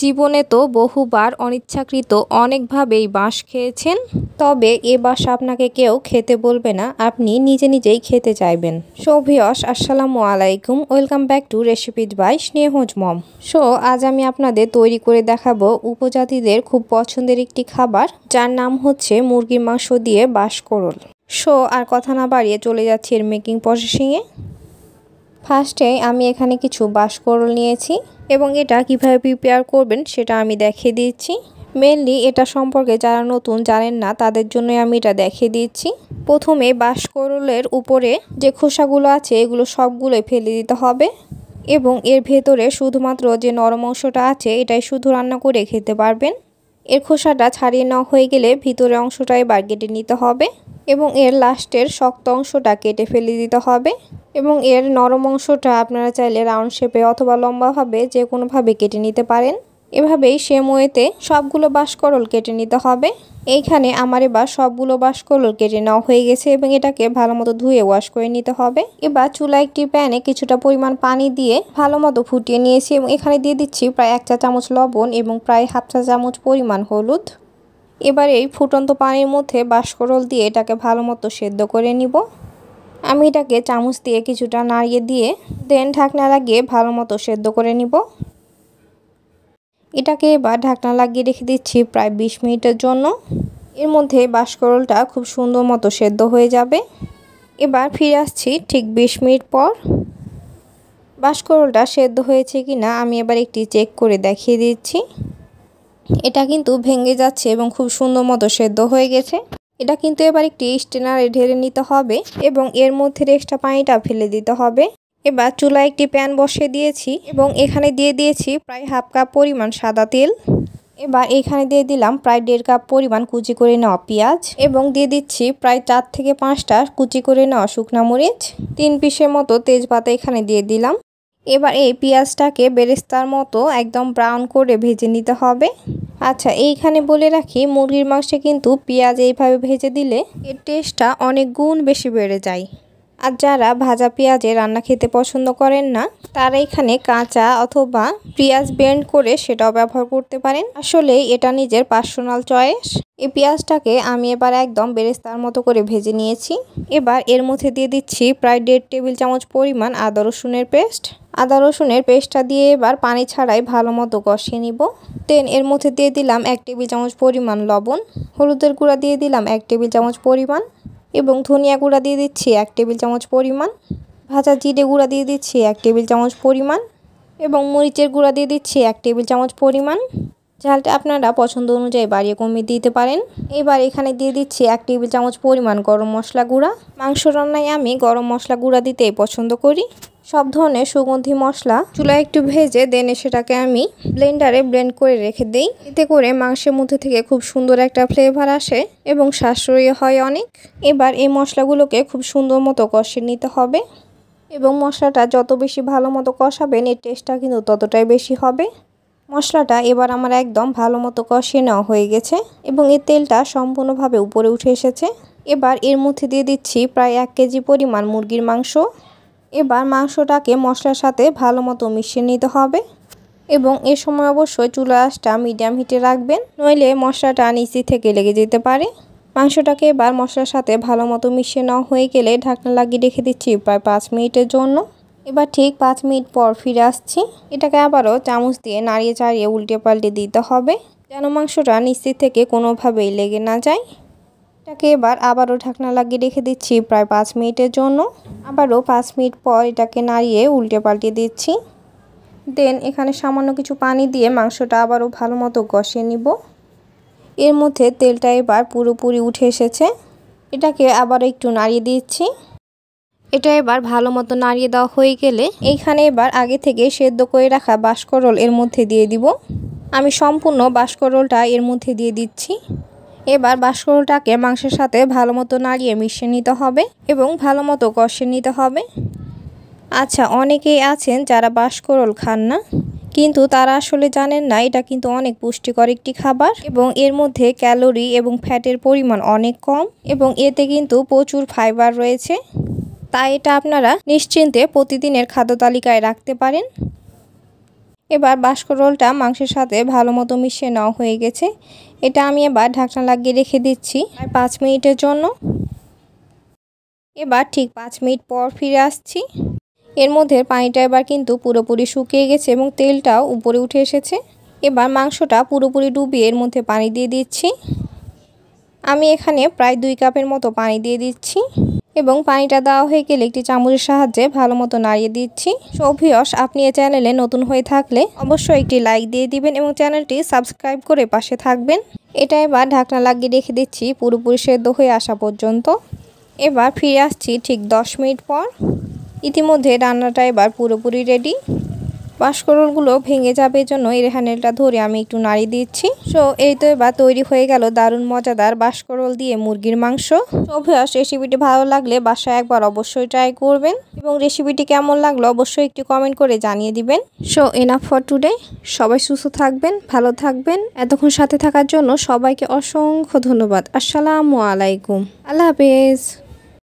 জীবনে তো বহুবার অনিচ্ছাকৃত অনেকভাবেই বাঁশ খেয়েছেন, তবে এ বাঁশ আপনাকে কেউ খেতে বলবে না, আপনি নিজে নিজেই খেতে চাইবেন। সো ভিউয়ার্স, আসসালামু আলাইকুম, welcome back to recipes by Snehaj mom. So আজ আমি আপনাদের তৈরি করে দেখাবো উপজাতিদের খুব পছন্দের একটি খাবার, যার নাম হচ্ছে মুরগির মাংস দিয়ে বাঁশকরল। সো আর কথা না বাড়িয়ে চলে যাচ্ছি এর মেকিং প্রসেসিংয়ে। ফার্স্টে আমি এখানে কিছু বাঁশকরল নিয়েছি এবং এটা কিভাবে প্রিপেয়ার করবেন সেটা আমি দেখিয়ে দিচ্ছি। মেনলি এটা সম্পর্কে যারা নতুন জানেন না তাদের জন্যই আমি এটা দেখিয়ে দিচ্ছি। প্রথমে বাঁশকরলের উপরে যে খোসাগুলো আছে এগুলো সবগুলোই ফেলে দিতে হবে এবং এর ভেতরে শুধুমাত্র যে নরম অংশটা আছে এটাই শুধু রান্না করে খেতে পারবেন। এর খোসাটা ছাড়িয়ে নেওয়া হয়ে গেলে ভিতরের অংশটা এবার কেটে নিতে হবে এবং এর লাস্টের শক্ত অংশটা কেটে ফেলে দিতে হবে এবং এর নরম অংশটা আপনারা চাইলে রাউন্ড শেপে অথবা লম্বাভাবে যে কোনোভাবে কেটে নিতে পারেন। এভাবেই সেম ওয়েতে সবগুলো বাঁশকরল কেটে নিতে হবে। এইখানে আমার এবার সবগুলো বাঁশকরল কেটে নেওয়া হয়ে গেছে এবং এটাকে ভালো মতো ধুয়ে ওয়াশ করে নিতে হবে। এবার চুলায় একটি প্যানে কিছুটা পরিমাণ পানি দিয়ে ভালো মতো ফুটিয়ে নিয়েছি এবং এখানে দিয়ে দিচ্ছি প্রায় 1 চা চামচ লবণ এবং প্রায় 1/2 চা চামচ পরিমাণ হলুদ। এবার এই ফুটন্ত পানির মধ্যে বাঁশকরল দিয়ে এটাকে ভালো মতো সেদ্ধ করে নিব। আমি এটাকে চামচ দিয়ে কিছুটা নাড়িয়ে দিয়ে দেন ঢাকনা লাগিয়ে ভালো মতো সেদ্ধ করে নিব। এটাকে এবার ঢাকনা লাগিয়ে রেখে দিচ্ছি প্রায় 20 মিনিটের জন্য। এর মধ্যে বাঁশকরলটা খুব সুন্দর মতো সেদ্ধ হয়ে যাবে। এবার ফিরে আসছি ঠিক 20 মিনিট পর। বাঁশকরলটা সেদ্ধ হয়েছে কিনা আমি এবার একটি চেক করে দেখিয়ে দিচ্ছি। এটা কিন্তু ভেঙে যাচ্ছে এবং খুব সুন্দর মতো সেদ্ধ হয়ে গেছে। এটা কিন্তু এবার একটি স্ট্রেনারে ঢেলে নিতে হবে এবং এর মধ্যে এক্সট্রা পানিটা ফেলে দিতে হবে। এবার চুলায় একটি প্যান বসিয়ে দিয়েছি এবং এখানে দিয়ে দিয়েছি প্রায় 1/2 কাপ পরিমাণ সাদা তেল। এবার এখানে দিয়ে দিলাম প্রায় 1.5 কাপ পরিমাণ কুচি করে নেওয়া পেঁয়াজ এবং দিয়ে দিচ্ছি প্রায় 4 থেকে 5টা কুচি করে নেওয়া শুকনা মরিচ, 3 পিসের মতো তেজপাতা এখানে দিয়ে দিলাম। এবার এই পেঁয়াজটাকে বেরেস্তার মতো একদম ব্রাউন করে ভেজে নিতে হবে। আচ্ছা, এইখানে বলে রাখি মুরগির মাংসে কিন্তু পেঁয়াজ এইভাবে ভেজে দিলে এর টেস্টটা অনেক গুণ বেশি বেড়ে যায়। আর যারা ভাজা পেঁয়াজে রান্না খেতে পছন্দ করেন না তারা এখানে কাঁচা অথবা পেঁয়াজ ব্লেন্ড করে সেটাও ব্যবহার করতে পারেন। আসলে এটা নিজের পার্সোনাল চয়েস। এই পেঁয়াজটাকে আমি এবার একদম বেরেস্তার মতো করে ভেজে নিয়েছি। এবার এর মধ্যে দিয়ে দিচ্ছি প্রায় 1.5 টেবিল চামচ পরিমাণ আদা রসুনের পেস্ট। আদা রসুনের পেস্টটা দিয়ে এবার পানি ছাড়াই ভালো মতো কষিয়ে নিব। দেন এর মধ্যে দিয়ে দিলাম 1 টেবিল চামচ পরিমাণ লবণ, হলুদের গুঁড়া দিয়ে দিলাম 1 টেবিল চামচ পরিমাণ এবং ধনিয়া গুঁড়া দিয়ে দিচ্ছি 1 টেবিল চামচ পরিমাণ, ভাজা জিরে গুঁড়া দিয়ে দিচ্ছি 1 টেবিল চামচ পরিমাণ এবং মরিচের গুঁড়া দিয়ে দিচ্ছি 1 টেবিল চামচ পরিমাণ। ঝালটা আপনারা পছন্দ অনুযায়ী বাড়িয়ে কমিয়ে দিতে পারেন। এবার এখানে দিয়ে দিচ্ছি 1 টেবিল চামচ পরিমাণ গরম মশলা গুঁড়া। মাংস রান্নায় আমি গরম মশলা গুঁড়া দিতেই পছন্দ করি। সব ধরনের সুগন্ধি মশলা চুলায় একটু ভেজে দেন সেটাকে আমি ব্লেন্ডারে ব্লেন্ড করে রেখে দিই। এতে করে মাংসের মধ্যে থেকে খুব সুন্দর একটা ফ্লেভার আসে এবং সাশ্রয়ী হয় অনেক। এবার এই মশলাগুলোকে খুব সুন্দর মতো কষিয়ে নিতে হবে এবং মশলাটা যত বেশি ভালো মতো কষাবেন এর টেস্টটা কিন্তু ততটাই বেশি হবে। মশলাটা এবার আমার একদম ভালো মতো কষিয়ে নেওয়া হয়ে গেছে এবং এর তেলটা সম্পূর্ণভাবে উপরে উঠে এসেছে। এবার এর মধ্যে দিয়ে দিচ্ছি প্রায় 1 কেজি পরিমাণ মুরগির মাংস। এবার মাংসটাকে মশলার সাথে ভালো মতো মিশিয়ে নিতে হবে এবং এ সময় অবশ্যই চুলার আঁচটা মিডিয়াম হিটে রাখবেন, নইলে মশলাটা নিচে থেকে লেগে যেতে পারে। মাংসটাকে এবার মশলার সাথে ভালো মতো মিশিয়ে নেওয়া হয়ে গেলে ঢাকনা লাগিয়ে রেখে দিচ্ছি প্রায় 5 মিনিটের জন্য। এবার ঠিক 5 মিনিট পর ফিরে আসছি। এটাকে আবারও চামচ দিয়ে নাড়িয়ে চাড়িয়ে উল্টে পাল্টে দিতে হবে যেন মাংসটা নিচ থেকে কোনোভাবেই লেগে না যায়। এটাকে এবার আবারও ঢাকনা লাগিয়ে রেখে দিচ্ছি প্রায় 5 মিনিটের জন্য। আবারও 5 মিনিট পর এটাকে নাড়িয়ে উল্টে পাল্টে দিচ্ছি। দেন এখানে সামান্য কিছু পানি দিয়ে মাংসটা আবারও ভালো মতো কষিয়ে নিব। এর মধ্যে তেলটা এবার পুরোপুরি উঠে এসেছে। এটাকে আবার একটু নাড়িয়ে দিচ্ছি। এটা এবার ভালো মতো নাড়িয়ে দেওয়া হয়ে গেলে এইখানে এবার আগে থেকে সেদ্ধ করে রাখা বাঁশকরল এর মধ্যে দিয়ে দিব। আমি সম্পূর্ণ বাঁশকরলটা এর মধ্যে দিয়ে দিচ্ছি। এবার বাঁশকরলটাকে মাংসের সাথে ভালো মতো নাড়িয়ে মিশিয়ে নিতে হবে এবং ভালো মতো কষিয়ে নিতে হবে। আচ্ছা, অনেকেই আছেন যারা বাঁশকরল খান না, কিন্তু তারা আসলে জানেন না এটা কিন্তু অনেক পুষ্টিকর একটি খাবার এবং এর মধ্যে ক্যালোরি এবং ফ্যাটের পরিমাণ অনেক কম এবং এতে কিন্তু প্রচুর ফাইবার রয়েছে। তাই এটা আপনারা নিশ্চিন্তে প্রতিদিনের খাদ্য তালিকায় রাখতে পারেন। এবার বাঁশকরলটা মাংসের সাথে ভালো মতো মিশিয়ে নেওয়া হয়ে গেছে। এটা আমি এবার ঢাকনা লাগিয়ে রেখে দিচ্ছি 5 মিনিটের জন্য। এবার ঠিক 5 মিনিট পর ফিরে আসছি। এর মধ্যে পানিটা এবার কিন্তু পুরোপুরি শুকিয়ে গেছে এবং তেলটাও উপরে উঠে এসেছে। এবার মাংসটা পুরোপুরি ডুবিয়ে এর মধ্যে পানি দিয়ে দিচ্ছি। আমি এখানে প্রায় 2 কাপের মতো পানি দিয়ে দিচ্ছি এবং পানিটা দেওয়া হয়ে গেলে একটি চামচের সাহায্যে ভালো মতো নাড়িয়ে দিচ্ছি। সো ভিউয়ার্স, আপনি এই চ্যানেলে নতুন হয়ে থাকলে অবশ্যই একটি লাইক দিয়ে দিবেন এবং চ্যানেলটি সাবস্ক্রাইব করে পাশে থাকবেন। এটা এবার ঢাকনা লাগিয়ে রেখে দিচ্ছি পুরোপুরি সেদ্ধ হয়ে আসা পর্যন্ত। এবার ফিরে আসছি ঠিক 10 মিনিট পর। ইতিমধ্যে রান্নাটা এবার পুরোপুরি রেডি। বাঁশকরলগুলো ভেঙে যাবে জন্য এই হ্যান্ডেলটা ধরে আমি একটু নাড়িয়ে দিচ্ছি। সো এই তো এবার তৈরি হয়ে গেল দারুণ মজাদার বাঁশকরল দিয়ে মুরগির মাংস। সো ভিউয়ার্স, রেসিপিটি ভালো লাগলে বাসায় একবার অবশ্যই ট্রাই করবেন এবং রেসিপিটি কেমন লাগলো অবশ্যই একটু কমেন্ট করে জানিয়ে দিবেন। So enough for today. সবাই সুস্থ থাকবেন, ভালো থাকবেন। এতক্ষণ সাথে থাকার জন্য সবাইকে অসংখ্য ধন্যবাদ। আসসালামু আলাইকুম। আল্লাহ হাফেজ।